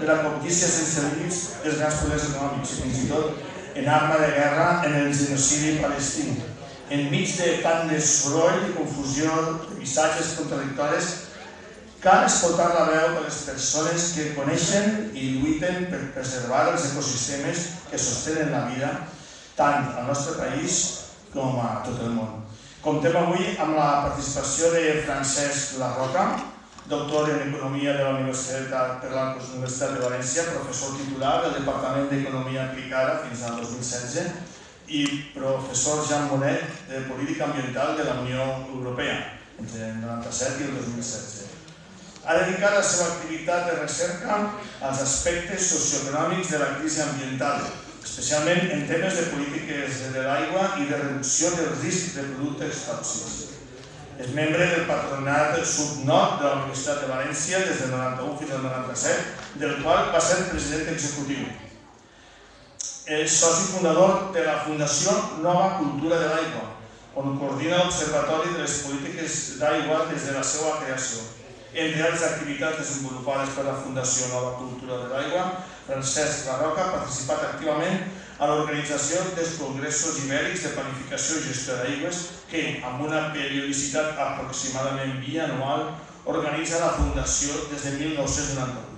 de la cobdícia sense límits dels grans poders econòmics, fins i tot en arma de guerra en el genocidi palestí. Enmig de tant de soroll i confusió de missatges contradictoris, cal escoltar la veu de les persones que coneixen i lluiten per preservar els ecosistemes que sostenen la vida tant al nostre país com a tot el món. Comptem avui amb la participació de Francesc Larroca, doctor en Economia de la Universitat de València, professor titular del Departament d'Economia Aplicada fins al 2016 i professor Jean Monnet de Política Ambiental de la Unió Europea entre el 1997 i el 2016. Ha dedicat la seva activitat de recerca als aspectes socioeconòmics de la crisi ambiental, especialment en temes de polítiques de l'aigua i de reducció del risc de productes tòxics. És membre del Patronat Sud-Nord de la Universitat de València des del 91 fins al 97, del qual va ser president executiu. És soci fundador de la Fundació Nova Cultura de l'Aigua, on coordina l'Observatori de les Polítiques d'Aigua des de la seva creació. Entre altres activitats desenvolupades per la Fundació Nova Cultura de l'Aigua, Francesc Larroca ha participat activament a l'organització dels congressos ibèrics de planificació i gestió d'aigües que, amb una periodicitat aproximadament bianual, organitza la Fundació des de 1991.